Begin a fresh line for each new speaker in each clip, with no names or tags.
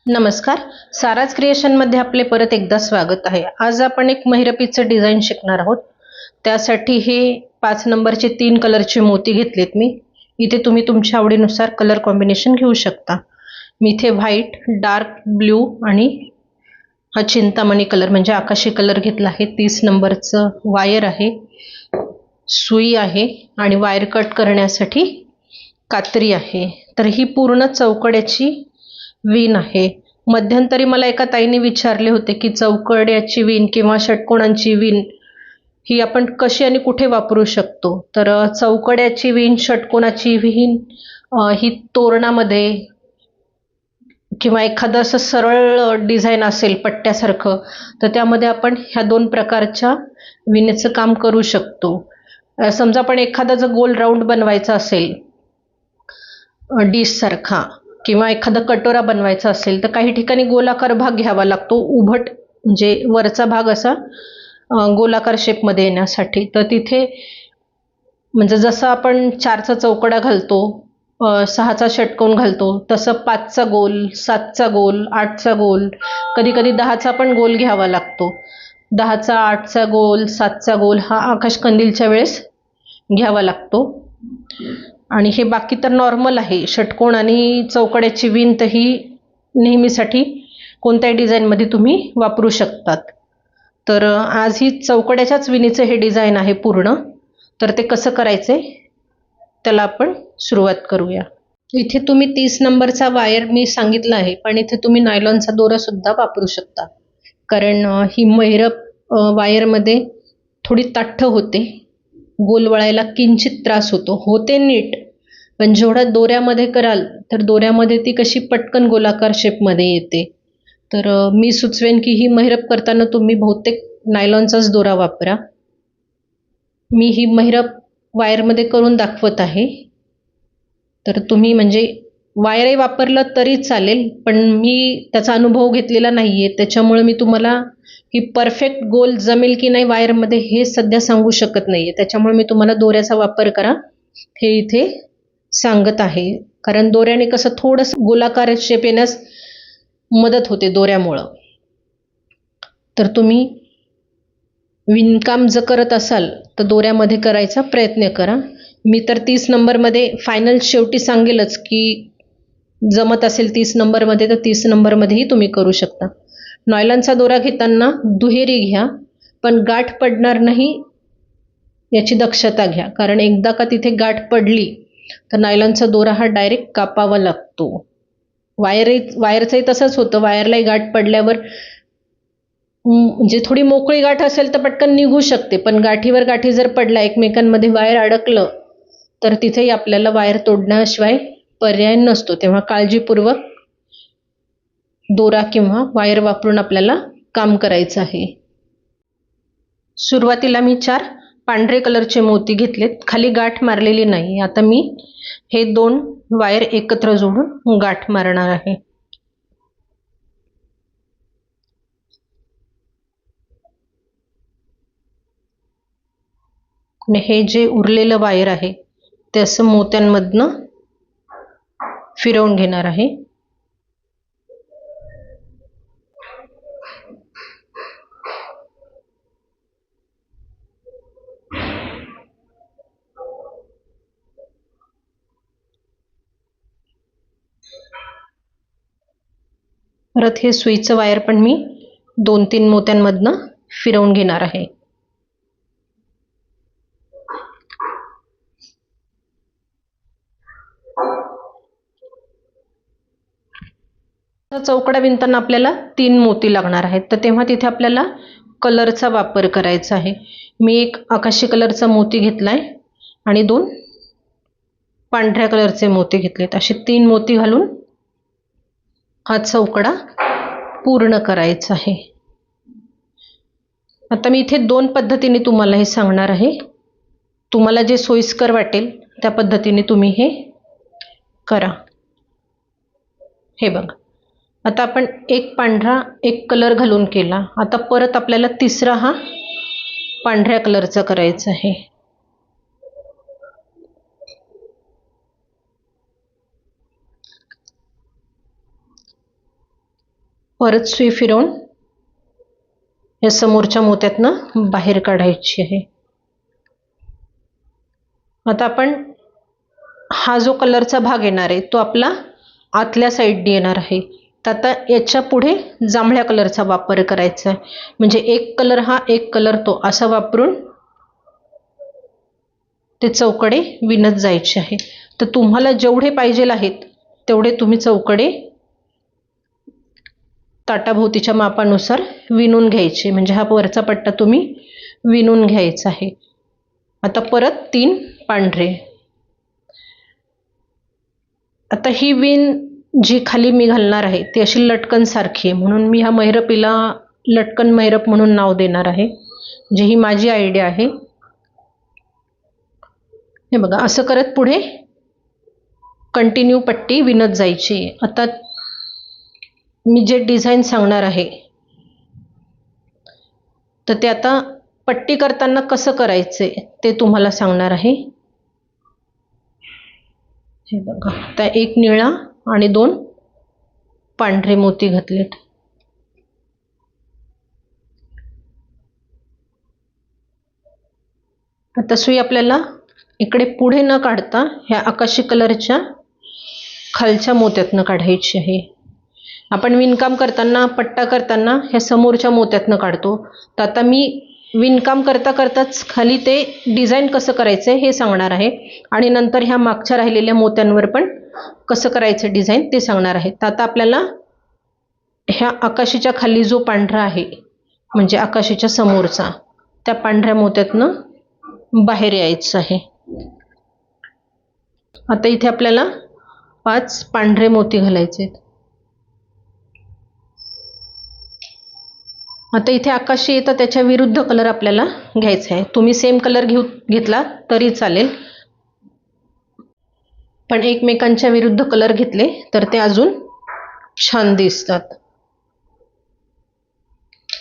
नमस्कार. साराज क्रिएशनमध्ये आपले परत एकदा स्वागत आहे. आज आपण एक महिरपीचं डिझाईन शिकणार आहोत. त्यासाठी हे 5 नंबरचे 3 कलरचे मोती घेतलेत मी. इथे तुम्ही तुमच्या आवडीनुसार कलर कॉम्बिनेशन घेऊ शकता. मी इथे व्हाईट, डार्क ब्ल्यू आणि हा चिंतामणी कलर म्हणजे आकाशी कलर घेतला आहे. 30 नंबरचं वायर आहे, सुई आहे आणि वायर कट करण्यासाठी कात्री आहे. तर ही पूर्ण चौकड्याची विण आहे. मध्यंतरी मला एका ताईने विचारले होते की चौकड्याची विण किंवा षटकोनांची विण ही आपण कशी आणि कुठे वापरू शकतो. तर चौकड्याची विण, षटकोनाची विण ही तोरणामध्ये किंवा एखादं असं सरळ डिझाईन असेल पट्ट्यासारखं, तर त्यामध्ये आपण ह्या 2 प्रकारच्या विणेचं काम करू शकतो. समजा आपण एखादा जर गोल राऊंड बनवायचा असेल डिश सारखा किंवा एखादा कटोरा बनवायचा असेल, तर काही ठिकाणी गोलाकार भाग घ्यावा लागतो, उभट म्हणजे वरचा भाग असा गोलाकार शेपमध्ये येण्यासाठी. तर तिथे म्हणजे जसं आपण 4चा चौकडा घालतो, 6चा षटकोन घालतो, तसं 5चा गोल, 7चा गोल, 8चा गोल, कधी कधी 10चा पण गोल घ्यावा लागतो. 10चा, 8चा गोल, 7चा गोल हा आकाशकंदीलच्या वेळेस घ्यावा लागतो. आणि हे बाकी तर नॉर्मल आहे. षटकोन आणि चौकड्याची विण तर ही नेहमीसाठी कोणत्याही डिझाईनमध्ये तुम्ही वापरू शकतात. तर आज ही चौकड्याच्याच विणीचं हे डिझाईन आहे पूर्ण. तर ते कसं करायचे त्याला आपण सुरुवात करूया. इथे तुम्ही 30 नंबरचा वायर मी सांगितला आहे, पण इथे तुम्ही नायलॉनचा दोरा सुद्धा वापरू शकता. कारण ही महिरप वायरमध्ये थोडी ताठ्ठ होते, गोल वळायला किंचित त्रास होते नीट, पण जेवढा दोऱ्यामध्ये कराल तर दोऱ्यामध्ये ती कशी पटकन गोलाकार शेपमध्ये येते. तर मी सुचवेन की ही महिरप करताना तुम्ही बहुतेक नायलॉनचाच दोरा वापरा. मी ही महिरप वायरमध्ये करून दाखवत आहे. तर तुम्ही म्हणजे वायरही वापरलं तरी चालेल, पण मी त्याचा अनुभव घेतलेला नाही आहे, त्याच्यामुळे मी तुम्हाला ही परफेक्ट गोल जमेल की नाही वायरमध्ये हे सध्या सांगू शकत नाही आहे. त्याच्यामुळे मी तुम्हाला दोऱ्याचा वापर करा हे इथे सांगत आहे. कारण दोऱ्याने कसं थोडंसं गोलाकार शेप येण्यास मदत होते दोऱ्यामुळं. तर तुम्ही विणकाम जर करत असाल तर दोऱ्यामध्ये करायचा प्रयत्न करा. मी तर 30 नंबरमध्ये फायनल शेवटी सांगेलच की जमत असेल 30 नंबरमध्ये तर 30 नंबरमध्येही तुम्ही करू शकता. नायलॉनचा दोरा घेताना दुहेरी घ्या, पण गाठ पडणार नाही याची दक्षता घ्या. कारण एकदा का तिथे गाठ पडली तर नायलॉनचा दोरा हा डायरेक्ट कापावा लागतो. वायरचंही तसंच होतं. वायरलाही गाठ पडल्यावर म्हणजे थोडी मोकळी गाठ असेल तर पटकन निघू शकते, पण गाठीवर गाठी जर पडला, एकमेकांमध्ये वायर अडकलं तर तिथेही आपल्याला वायर तोडण्याशिवाय पर्याय नसतो. तेव्हा काळजीपूर्वक दोरा किंवा वायर वापरून आपल्याला काम करायचं आहे. सुरुवातीला मी 4 पांढरे कलरचे मोती घेतलेत, खाली गाठ मारलेली नाही. आता मी हे 2 वायर एकत्र जोडून गाठ मारणार आहे. आणि हे जे उरलेलं वायर आहे ते असं मोत्यांमधनं फिरवून घेणार आहे. परत हे सुईचं वायर पण मी 2-3 मोत्यांमधनं फिरवून घेणार आहे. चौकडा विणताना आपल्याला 3 मोती लागणार आहेत, तर तेव्हा तिथे आपल्याला कलरचा वापर करायचा आहे. मी एक आकाशी कलरचा मोती घेतलाय आणि 2 पांढऱ्या कलरचे मोती घेतलेत. असे 3 मोती घालून हा चौकडा पूर्ण करायचा आहे. आता मी इथे 2 पद्धतीने तुम्हाला हे सांगणार आहे. तुम्हाला जे सोयीस्कर वाटेल त्या पद्धतीने तुम्ही हे करा. हे बघा, आता आपण एक पांढरा एक कलर घालून केला. आता परत आपल्याला तिसरा हा पांढऱ्या कलरचा करायचा आहे. परत सुई फिरवून या समोरच्या मोत्यातनं बाहेर काढायची आहे. आता आपण हा जो कलरचा भाग येणार आहे तो आपला आतल्या साईडने येणार आहे. तर आता याच्या पुढे जांभळ्या कलरचा वापर करायचा आहे. म्हणजे एक कलर हा, एक कलर तो, असा वापरून ते चौकडे विणत जायचे आहे. तर तुम्हाला जेवढे पाहिजे आहेत तेवढे तुम्ही चौकडे ताटाभोवतीच्या मापानुसार विणून घ्यायचे. म्हणजे हा वरचा पट्टा तुम्ही विणून घ्यायचा आहे. आता परत 3 पांढरे. आता ही विण जी खाली मी घालणार आहे ती अशी लटकन सारखी आहे, म्हणून मी ह्या मैरपीला लटकन मैरप म्हणून नाव देणार आहे. म्हणजे ही माझी आयडिया आहे. हे बघा, असं करत पुढे कंटिन्यू पट्टी विणत जायची. आता मी जे डिझाईन सांगणार आहे तर ते आता पट्टी करताना कसं करायचे ते तुम्हाला सांगणार आहे. हे बघा, आता एक निळा आणि 2 पांढरे मोती घातलेत. आता सुई आपल्याला इकडे पुढे न काढता ह्या आकाशी कलरच्या खालच्या मोत्यातनं काढायची आहे. आपण विणकाम करताना, पट्टा करताना ह्या समोरच्या मोत्यातनं काढतो. तर आता मी विणकाम करता करताच खाली ते डिझाईन कसं करायचं हे सांगणार आहे आणि नंतर ह्या मागच्या राहिलेल्या मोत्यांवर पण कसं करायचं डिझाईन ते सांगणार आहे. तर आता आपल्याला ह्या आकाशीच्या खाली जो पांढरा आहे म्हणजे आकाशीच्या समोरचा, त्या पांढऱ्या मोत्यातनं बाहेर यायचं आहे. आता इथे आपल्याला 5 पांढरे मोती घालायचे आहेत. आता इथे आकाशी येतं त्याच्या विरुद्ध कलर आपल्याला घ्यायचा आहे. तुम्ही सेम कलर घेतला तरी चालेल, पण एकमेकांच्या विरुद्ध कलर घेतले तर ते अजून छान दिसतात.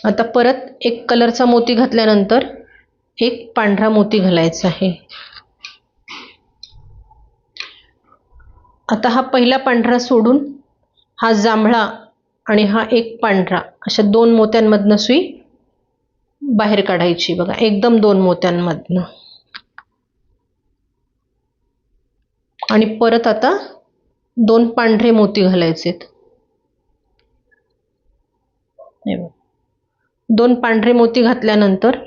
आता परत एक कलरचा मोती घातल्यानंतर एक पांढरा मोती घालायचा आहे. आता हा पहिला पांढरा सोडून हा जांभळा आणि हा एक पांढरा, अशा 2 मोत्यांमधनं सुई बाहेर काढायची. बघा, एकदम 2 मोत्यांमधनं. आणि परत आता 2 पांढरे मोती घालायचेत. 2 पांढरे मोती घातल्यानंतर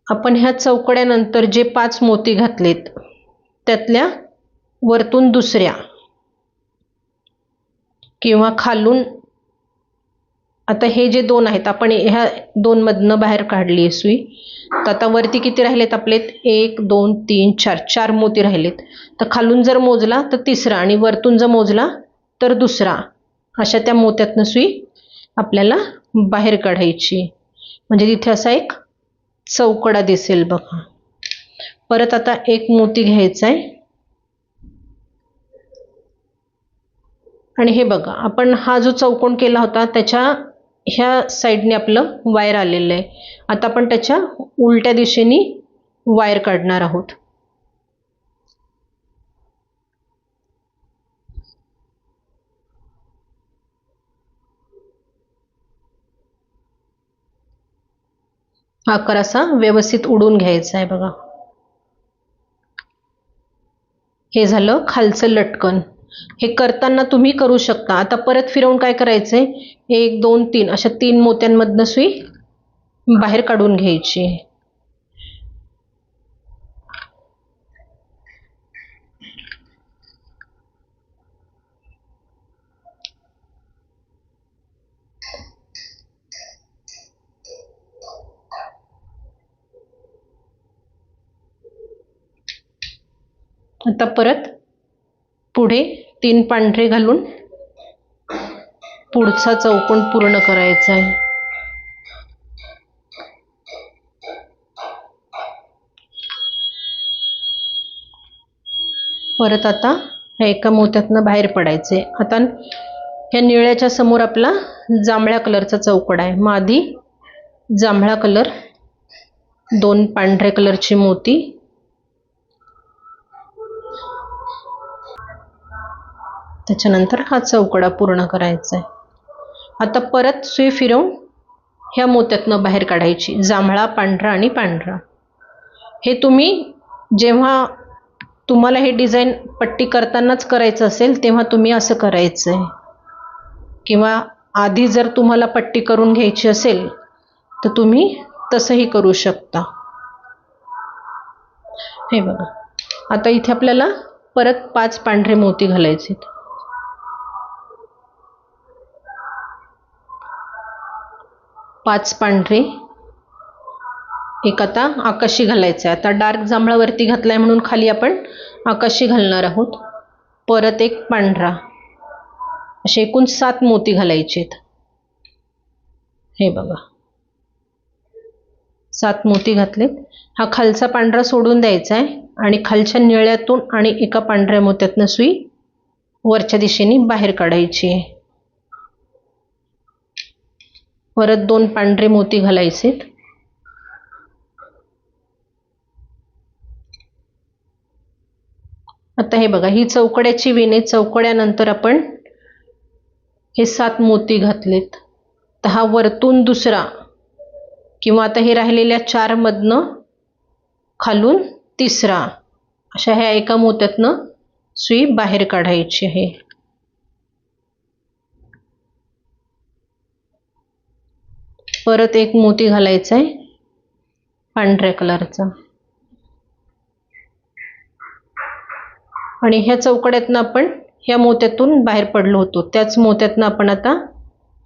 आपण ह्या चौकड्यानंतर जे 5 मोती घातलेत त्यातल्या वरतून दुसऱ्या किंवा खालून, आता हे जे 2 आहेत आपण ह्या 2 मधनं बाहेर काढली आहे सुई. तर आता वरती किती राहिलेत आपले? 1 2 3 4 मोती राहिलेत. तर खालून जर मोजला तर तिसरा आणि वरतून जर मोजला तर दुसरा, अशा त्या मोत्यातनं सुई आपल्याला बाहेर काढायची. म्हणजे तिथे असा एक चौकडा दिसेल बघा. परत आता एक मोती घ्यायचा आहे आणि हे बघा, आपण हा जो चौकोन केला होता त्याच्या ह्या साईडने आपलं वायर आलेलं आहे. आता आपण त्याच्या उलट्या दिशेने वायर काढणार आहोत. आकार असा व्यवस्थित उडून घ्यायचा आहे बघा. हे झालं खालचं लटकन. हे करताना तुम्ही करू शकता. आता परत फिरवून काय करायचंय, 1 2 3 अशा 3 मोत्यांमधनं सुई बाहेर काढून घ्यायची. आता परत पुढे 3 पांढरे घालून पुढचा चौकोन पूर्ण करायचा आहे. परत आता ह्या एका मोत्यातनं बाहेर पडायचे. आता ह्या निळ्याच्या समोर आपला जांभळ्या कलरचा चौकडा आहे. मग आधी जांभळा कलर, 2 पांढऱ्या कलरची मोती, त्याच्यानंतर हा चौकडा पूर्ण करायचा आहे. आता परत सुई फिरवून ह्या मोत्यातनं बाहेर काढायची, जांभळा, पांढरा आणि पांढरा. हे तुम्ही जेव्हा तुम्हाला हे डिझाईन पट्टी करतानाच करायचं असेल तेव्हा तुम्ही असं करायचं आहे, किंवा आधी जर तुम्हाला पट्टी करून घ्यायची असेल तर तुम्ही तसंही करू शकता. हे बघा, आता इथे आपल्याला परत 5 पांढरे मोती घालायचे. 5 पांढरे, एक आता आकाशी घालायचं आहे. आता डार्क जांभळा वरती घातलाय म्हणून खाली आपण आकाशी घालणार आहोत. परत एक पांढरा, असे एकूण 7 मोती घालायचेत. हे बघा, 7 मोती घातलेत. हा खालचा पांढरा सोडून द्यायचा आहे आणि खालच्या निळ्यातून आणि एका पांढऱ्या मोत्यातनं सुई वरच्या दिशेने बाहेर काढायची आहे. परत 2 पांढरे मोती घालायचेत. आता हे बघा, ही चौकड्याची विण आहे. चौकड्यानंतर आपण हे 7 मोती घातलेत. तर हा वरतून दुसरा, किंवा आता हे राहिलेल्या 4 मधनं खालून तिसरा, अशा ह्या एका मोत्यातनं सुई बाहेर काढायची आहे. परत एक मोती घालायचा आहे पांढऱ्या कलरचा, आणि ह्या चौकड्यातनं आपण ह्या मोत्यातून बाहेर पडलो होतो त्याच मोत्यातनं आपण आता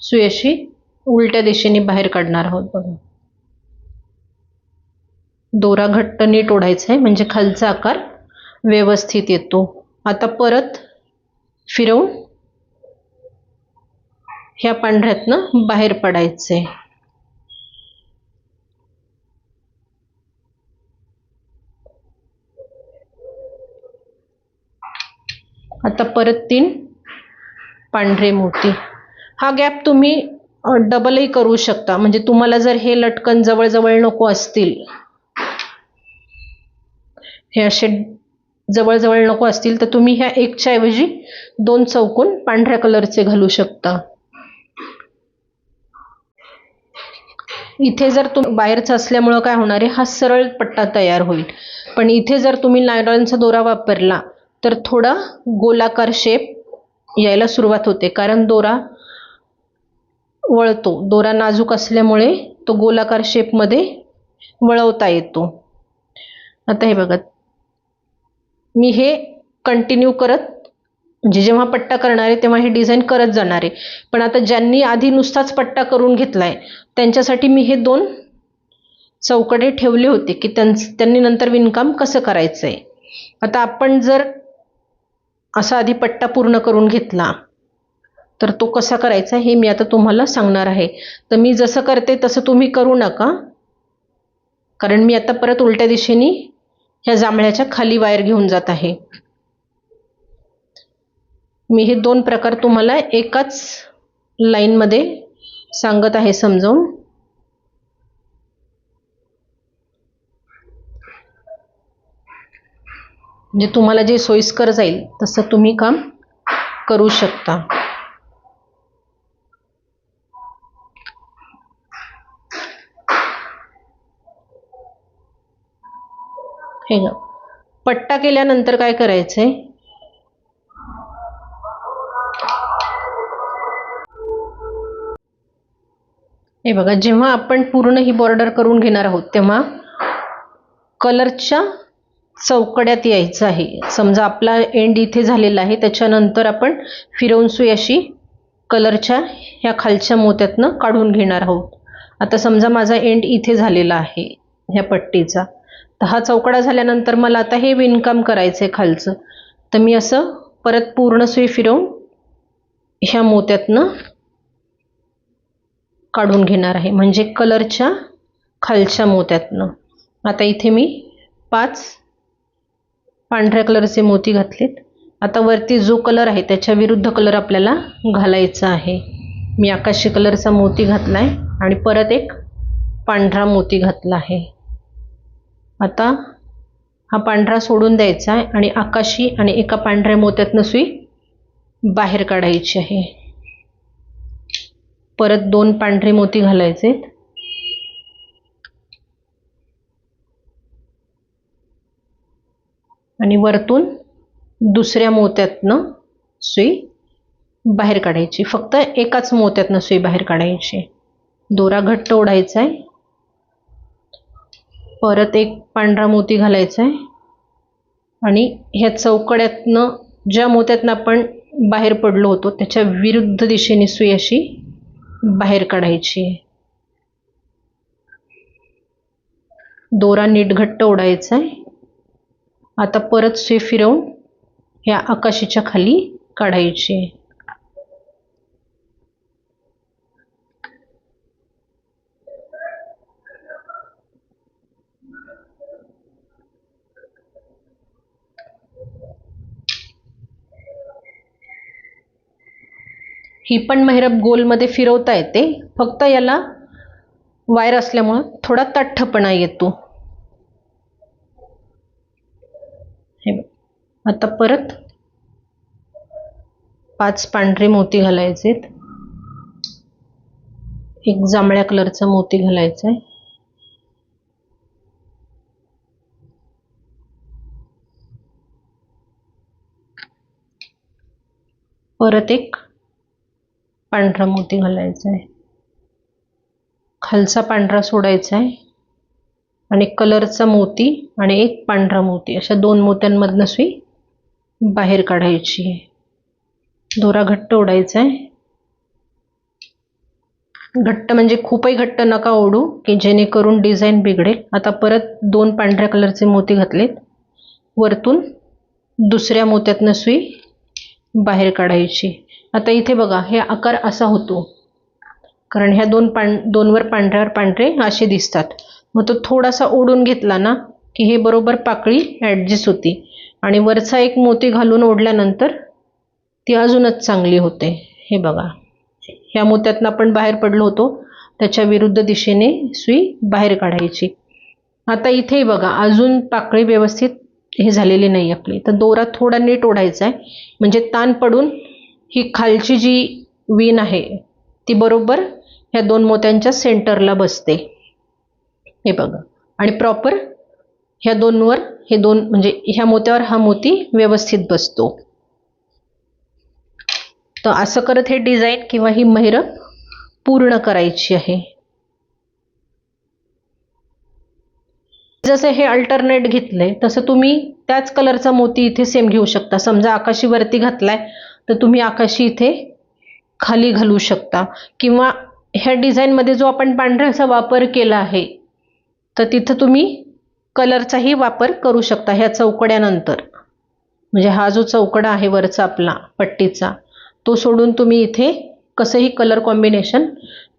सुई अशी उलट्या दिशेने बाहेर काढणार आहोत. बघा, दोरा घट्ट नीट ओढायचा आहे म्हणजे खालचा आकार व्यवस्थित येतो. आता परत फिरवून ह्या पांढऱ्यातनं बाहेर पडायचंय. आता परत 3 पांढरे मोती. हा गॅप तुम्ही डबलही करू शकता, म्हणजे तुम्हाला जर हे लटकन जवळजवळ नको असतील, हे असे जवळजवळ नको असतील, तर तुम्ही ह्या 1च्या ऐवजी 2 चौकोन पांढऱ्या कलरचे घालू शकता. इथे जर तुम्ही बाहेरचा असल्यामुळं काय होणार आहे, हा सरळ पट्टा तयार होईल. पण इथे जर तुम्ही नायलॉनचा दोरा वापरला तर थोडा गोलाकार शेप यायला सुरुवात होते, कारण दोरा वळतो. दोरा नाजूक असल्यामुळे तो गोलाकार शेपमध्ये वळवता येतो. आता हे बघा, मी हे कंटिन्यू करत, म्हणजे जेव्हा पट्टा करणार आहे तेव्हा हे डिझाईन करत जाणार आहे. पण आता ज्यांनी आधी नुसताच पट्टा करून घेतलाय त्यांच्यासाठी मी हे 2 चौकडे ठेवले होते की त्यांनी नंतर विणकाम कसं करायचंय. आता आपण जर असा आधी पट्टा पूर्ण करून घेतला तर तो कसा करायचा हे मी आता तुम्हाला सांगणार आहे. तर मी जसं करते तसं तुम्ही करू नका, कारण मी आता परत उलट्या दिशेने ह्या जांभळ्याच्या खाली वायर घेऊन जात आहे. मी हे 2 प्रकार तुम्हाला एकाच लाईनमध्ये सांगत आहे समजावून. म्हणजे तुम्हाला जे सोयीस्कर जाईल तसं तुम्ही काम करू शकता. हे ग, पट्टा केल्यानंतर काय करायचंय, हे बघा, जेव्हा आपण पूर्ण ही बॉर्डर करून घेणार आहोत तेव्हा कलरच्या चौकड्यात यायचं आहे. समजा आपला एंड इथे झालेला आहे, त्याच्यानंतर आपण फिरवून सुई अशी कलरच्या ह्या खालच्या मोत्यातनं काढून घेणार आहोत. आता समजा माझा एंड इथे झालेला आहे ह्या पट्टीचा, तर हा चौकडा झाल्यानंतर मला आता हे विणकाम करायचंय खालचं. तर मी असं परत पूर्ण सुई फिरवून ह्या मोत्यातनं काढून घेणार आहे, म्हणजे कलरच्या खालच्या मोत्यातनं. आता इथे मी 5 पांढऱ्या कलरचे मोती घातलेत. आता वरती जो कलर आहे त्याच्या विरुद्ध कलर आपल्याला घालायचा आहे. मी आकाशी कलरचा मोती घातलाय आणि परत एक पांढरा मोती घातला आहे. आता हा पांढरा सोडून द्यायचा आहे आणि आकाशी आणि एका पांढऱ्या मोत्यातनं सुई बाहेर काढायची आहे. परत 2 पांढरे मोती घालायचे आणि वरतून दुसऱ्या मोत्यातनं सुई बाहेर काढायची. फक्त एकाच मोत्यातनं सुई बाहेर काढायची. दोरा घट्ट ओढायचा आहे. परत एक पांढरा मोती घालायचा आहे आणि ह्या चौकड्यातनं ज्या मोत्यातनं आपण बाहेर पडलो होतो त्याच्या विरुद्ध दिशेने सुई अशी बाहेर काढायची. दोरा नीट घट्ट ओढायचा आहे. आता परत सुई फिरवून ह्या आकाशीच्या खाली काढायची. ही पण महिरप गोलमध्ये फिरवता येते, फक्त याला वायर असल्यामुळं थोडा ताठपणा येतो. हे आता परत 5 पांढरे मोती घालायचेत. एक जांभळ्या कलरचा मोती घालायचा आहे. परत एक पांढरा मोती घालायचा आहे. खालचा पांढरा सोडायचा आहे आणि कलरचा मोती आणि एक पांढरा मोती अशा 2 मोत्यांमधनं सुई बाहेर काढायची. दोरा घट्ट ओढायचा आहे. घट्ट म्हणजे खूपही घट्ट नका ओढू की जेणेकरून डिझाईन बिघडेल. आता परत 2 पांढऱ्या कलरचे मोती घातलेत. वरतून दुसऱ्या मोत्यातनं सुई बाहेर काढायची. आता इथे बघा हे आकार असा होतो कारण ह्या दोनवर पांढऱ्यावर पांढरे असे दिसतात. मग तो थोडासा ओढून घेतला ना की हे बरोबर पाकळी ॲडजस्ट होती आणि वरचा एक मोती घालून ओढल्यानंतर ती अजूनच चांगली होते. हे बघा ह्या मोत्यातनं आपण बाहेर पडलो होतो त्याच्या विरुद्ध दिशेने सुई बाहेर काढायची. आता इथे बघा अजून पाकळी व्यवस्थित हे झालेली नाही आपली, तर दोरा थोडा नीट ओढायचा आहे म्हणजे ताण पडून ही खालची जी वीण आहे ती बरोबर ह्या 2 मोत्यांच्या सेंटरला बसते. हे बघा आणि प्रॉपर ह्या 2वर हे 2 म्हणजे ह्या मोत्यावर हा मोती व्यवस्थित बसतो. तर असं करत हे डिझाईन किंवा ही महिरप पूर्ण करायची आहे. जसं हे अल्टरनेट घेतलंय तसं तुम्ही त्याच कलरचा मोती इथे सेम घेऊ शकता. समजा आकाशी वरती घातलाय तर तुम्ही आकाशी इथे खाली घालू शकता किंवा ह्या डिझाईनमध्ये जो आपण पांढऱ्याचा वापर केला आहे तर तिथं तुम्ही कलरचाही वापर करू शकता ह्या चौकड्यानंतर. म्हणजे हा जो चौकडा आहे वरचा आपला पट्टीचा तो सोडून तुम्ही इथे कसंही कलर कॉम्बिनेशन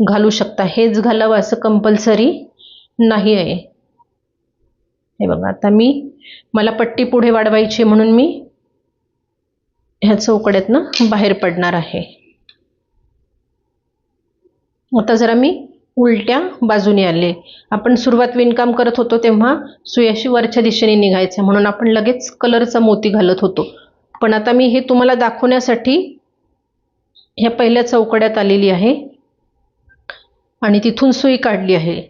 घालू शकता. हेच घालावं असं कंपल्सरी नाही आहे. हे बघा आता मला पट्टी पुढे वाढवायची म्हणून मी ह्या चौकड्यातनं बाहेर पडणार आहे. आता जरा मी उलट्या बाजूने आले. आपण सुरुवात विणकाम करत होतो तेव्हा सुई अशी वरच्या दिशेने निघायचं म्हणून आपण लगेच कलरचा मोती घालत होतो. पण आता मी हे तुम्हाला दाखवण्यासाठी ह्या पहिल्या चौकड्यात आलेली आहे आणि तिथून सुई काढली आहे.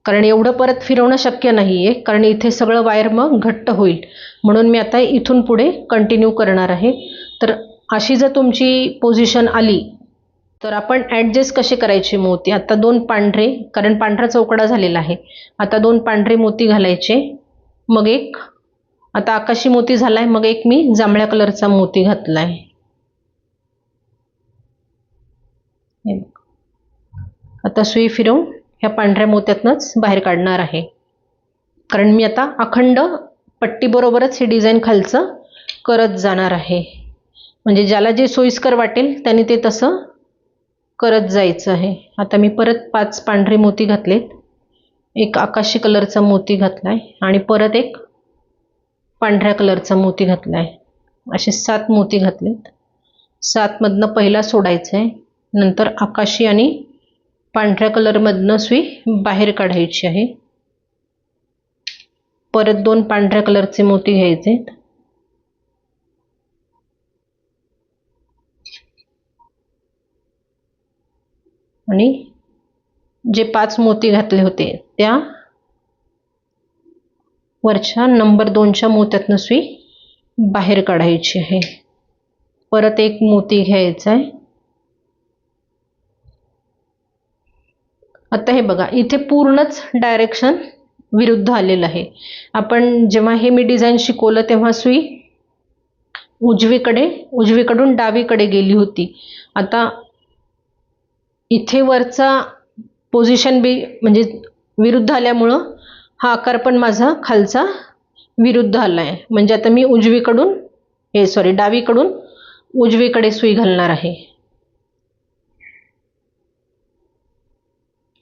कारण एवढं परत फिरवणं शक्य नाही आहे कारण इथे सगळं वायर मग घट्ट होईल. म्हणून मी आता इथून पुढे कंटिन्यू करणार आहे. तर अशी जर तुमची पोझिशन आली तर आपण ॲडजस्ट कसे करायचे मोती. आता 2 पांढरे कारण पांढरा चौकडा झालेला आहे. आता 2 पांढरे मोती घालायचे. मग एक आता आकाशी मोती झालाय मग एक मी जांभळ्या कलरचा मोती घातलाय. आता सुई फिरवून ह्या पांढऱ्या मोत्यातनंच बाहेर काढणार आहे कारण मी आता अखंड पट्टी बरोबरच हे डिझाईन खालचं करत जाणार आहे. म्हणजे ज्याला जे सोयीस्कर वाटेल त्याने ते तसं करत जायचं आहे. आता मी परत 5 पांढरे मोती घातलेत. एक आकाशी कलरचा मोती घातलाय आणि परत एक पांढऱ्या कलरचा मोती घातलाय. असे 7 मोती घातलेत. 7 मधनं पहिला सोडायचा आहे. नंतर आकाशी आणि पांढऱ्या कलरमधनं सुई बाहेर काढायची आहे. परत 2 पांढऱ्या कलरचे मोती घ्यायचे. आणि जे 5 मोती घातले होते त्या वरच्या नंबर 2च्या मोत्यातनं सुई बाहेर काढायची आहे. परत एक मोती घ्यायचा आहे. आता हे बघा, इथे पूर्णच डायरेक्शन विरुद्ध आलेलं आहे. आपण जेव्हा हे मी डिझाईन शिकवलं तेव्हा सुई उजवीकडून डावीकडे गेली होती. आता इथे वरचा पोझिशन बी म्हणजे विरुद्ध आल्यामुळं हा आकार पण माझा खालचा विरुद्ध आला आहे. म्हणजे आता मी डावीकडून उजवीकडे सुई घालणार आहे.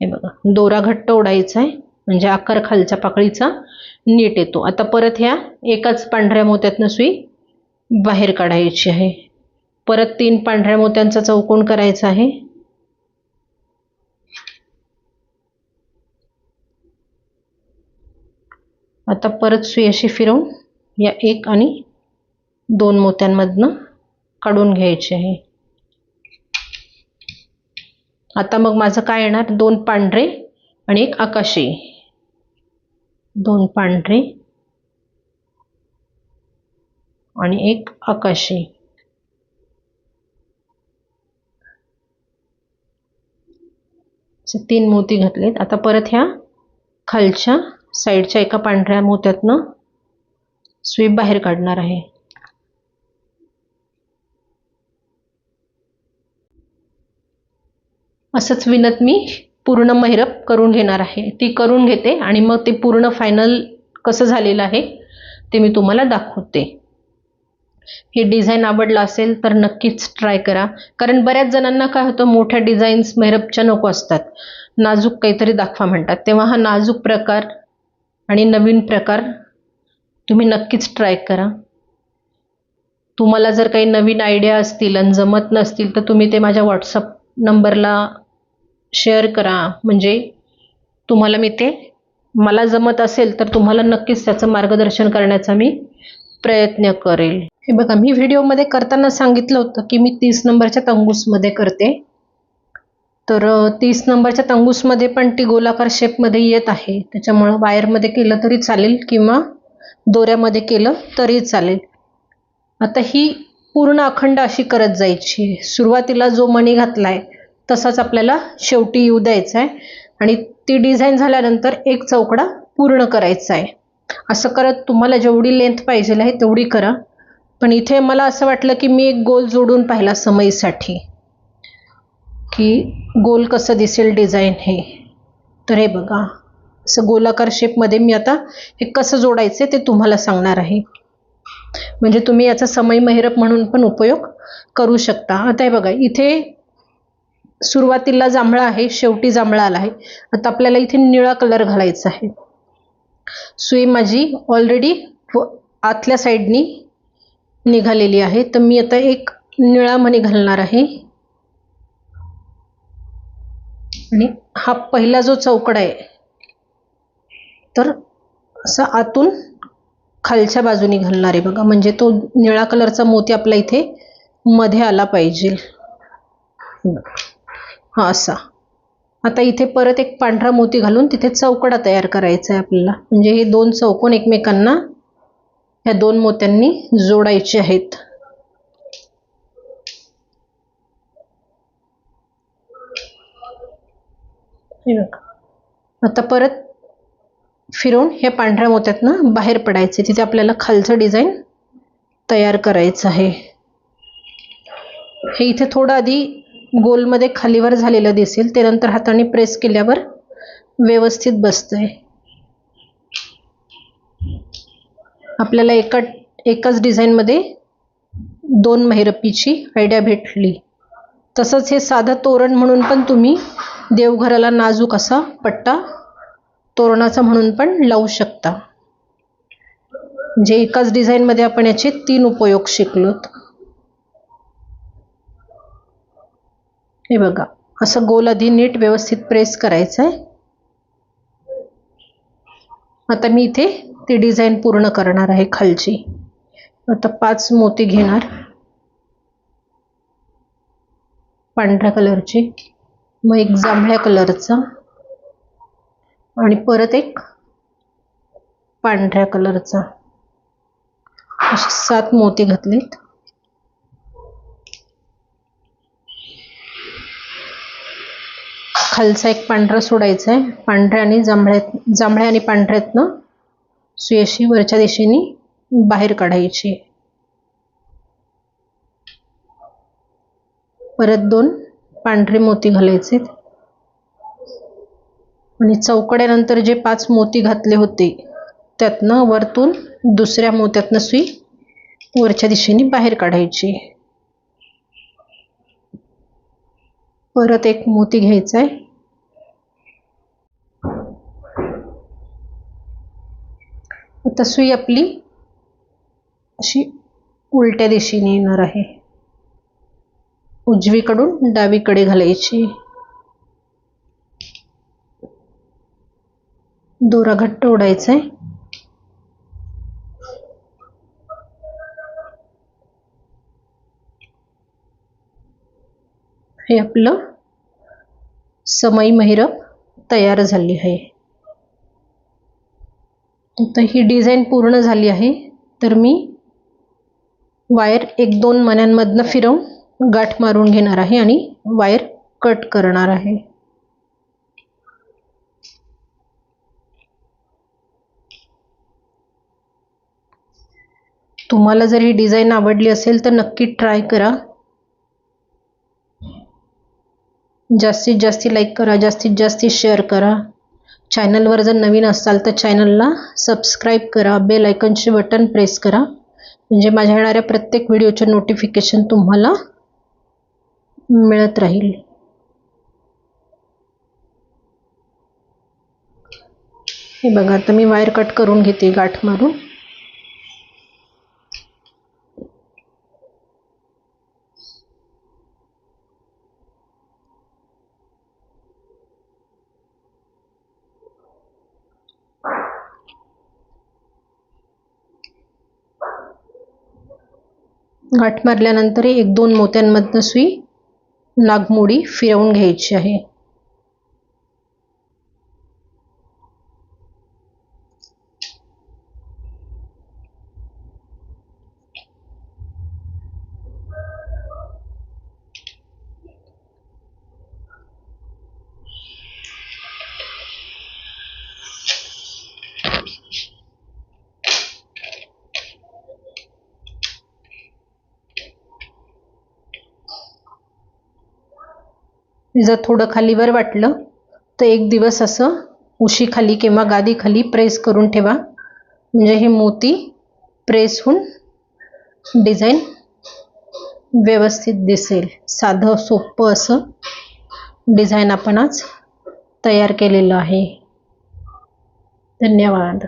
हे बघा, दोरा घट्ट ओढायचा आहे म्हणजे आकार खालच्या पाकळीचा नीट येतो. आता परत ह्या एकाच पांढऱ्या मोत्यातनं सुई बाहेर काढायची आहे. परत 3 पांढऱ्या मोत्यांचा चौकोन करायचा आहे. आता परत सुई अशी फिरवून या 1 आणि 2 मोत्यांमधनं काढून घ्यायची आहे. आता मग माझं काय येणार, 2 पांढरे आणि 1 आकाशी. 2 पांढरे आणि 1 आकाशी. असे 3 मोती घातलेत. आता परत ह्या खालच्या साईडच्या एका पांढऱ्या मोत्यातनं सुई बाहेर काढणार आहे. असंच विणत मी पूर्ण महिरप करून घेणार आहे. ती करून घेते आणि मग ते पूर्ण फायनल कसं झालेलं आहे ते मी तुम्हाला दाखवते. ही डिझाईन आवडला असेल तर नक्कीच ट्राय करा. कारण बऱ्याच जणांना काय होतं, मोठ्या डिझाईन्स महिरपच्या नको असतात, नाजूक काहीतरी दाखवा म्हणतात. तेव्हा हा नाजूक प्रकार आणि नवीन प्रकार तुम्ही नक्कीच ट्राय करा. तुम्हाला जर काही नवीन आयडिया असतील आणि जमत नसतील तर तुम्ही ते माझ्या व्हॉट्सअप नंबरला शेअर करा. म्हणजे तुम्हाला मला जमत असेल तर तुम्हाला नक्कीच त्याचं मार्गदर्शन करण्याचा मी प्रयत्न करेल. हे बघा, मी व्हिडिओमध्ये करताना सांगितलं होतं की मी 30 नंबरच्या तंगूसमध्ये करते. तर 30 नंबरच्या तंगूसमध्ये पण ती गोलाकार शेपमध्ये येत आहे. त्याच्यामुळं वायरमध्ये केलं तरी चालेल किंवा दोऱ्यामध्ये केलं तरी चालेल. आता ही पूर्ण अखंड अशी करत जायची. सुरुवातीला जो मणी घातलाय तसाच आपल्याला शेवटी येऊ द्यायचा आहे आणि ती डिझाईन झाल्यानंतर एक चौकडा पूर्ण करायचा आहे. असं करत तुम्हाला जेवढी लेंथ पाहिजे आहे तेवढी करा. पण इथे मला असं वाटलं की मी एक गोल जोडून पाहिला समईसाठी की गोल कसं दिसेल डिझाईन हे. तर हे बघा, असं गोलाकार शेपमध्ये मी आता हे कसं जोडायचं ते तुम्हाला सांगणार आहे. म्हणजे तुम्ही याचा समई महिरप म्हणून पण उपयोग करू शकता. आता हे बघा, इथे सुरुवातीला जांभळा आहे, शेवटी जांभळा आला आहे. आता आपल्याला इथे निळा कलर घालायचा आहे. सुई माझी ऑलरेडी आतल्या साईडनी निघालेली आहे. तर मी आता एक निळा मणी घालणार आहे आणि हा पहिला जो चौकडा आहे तर असा आतून खालच्या बाजूने घालणार आहे बघा. म्हणजे तो निळा कलरचा मोती आपला इथे मध्ये आला पाहिजे. हा असा. आता इथे परत एक पांढरा मोती घालून तिथे चौकडा तयार करायचा आहे आपल्याला. म्हणजे हे 2 चौकोन एकमेकांना ह्या 2 मोत्यांनी जोडायचे आहेत. आता परत फिरवून हे पांढऱ्या मोत्यातनं बाहेर पडायचे. तिथे आपल्याला खालचं डिझाईन तयार करायचं आहे. हे इथे थोडं आधी गोलमध्ये खालीवर झालेलं दिसेल, ते नंतर हाताने प्रेस केल्यावर व्यवस्थित बसतंय. आपल्याला एकाच डिझाईनमध्ये 2 महिरपीची आयडिया भेटली. तसंच हे साधं तोरण म्हणून पण तुम्ही देवघराला नाजूक असा पट्टा तोरणाचा म्हणून पण लावू शकता. म्हणजे एकाच डिझाईनमध्ये आपण याचे 3 उपयोग शिकलोत. हे बघा, असं गोल आधी नीट व्यवस्थित प्रेस करायचं आहे. आता मी इथे ती डिझाईन पूर्ण करणार आहे खालची. आता 5 मोती घेणार पांढऱ्या कलरची. मग एक जांभळ्या कलरचा आणि परत एक पांढऱ्या कलरचा, असे 7 मोती घातलेत. खालचा एक पांढरा सोडायचा आहे. पांढऱ्या आणि जांभळ्या आणि पांढऱ्यातनं सुई अशी वरच्या दिशेने बाहेर काढायची. परत 2 पांढरे मोती घालायचे आणि चौकड्यानंतर जे 5 मोती घातले होते त्यातनं वरतून दुसऱ्या मोत्यातनं सुई वरच्या दिशेने बाहेर काढायची. परत एक मोती घ्यायचा आहे. आता सुई आपली अशी उलट्या दिशेने येणार आहे. उजवीकडून डावीकडे घालायची. दोरा घट्ट ओढायचा आहे. हे आपलं समई महिरप तयार झाली आहे. आता ही डिझाईन पूर्ण झाली आहे, तर मी वायर 1-2 मण्यांमधनं फिरवून गाठ मारून घेणार आहे आणि वायर कट करणार आहे. तुम्हाला जर ही डिझाईन आवडली असेल तर नक्की ट्राय करा. जास्तीत जास्त लाईक करा, जास्तीत जास्त शेअर करा. चॅनलवर जर नवीन असाल तर चॅनलला सबस्क्राईब करा. बेल आयकॉनचे बटन प्रेस करा, म्हणजे माझ्या येणाऱ्या प्रत्येक व्हिडिओचे नोटिफिकेशन तुम्हाला मिळत राहील. हे बघा, आता मी वायर कट करून घेते गाठ मारून. गाठ मारल्यानंतर 1-2 मोत्यांमधनं सुई नागमोडी फिरवून घ्यायची आहे. जर थोडं खालीवर वाटलं तर एक दिवस असं उशीखाली किंवा गादीखाली प्रेस करून ठेवा, म्हणजे हे मोती प्रेस होऊन डिझाईन व्यवस्थित दिसेल. साधं सोपं असं डिझाईन आपण आज तयार केलेलं आहे. धन्यवाद.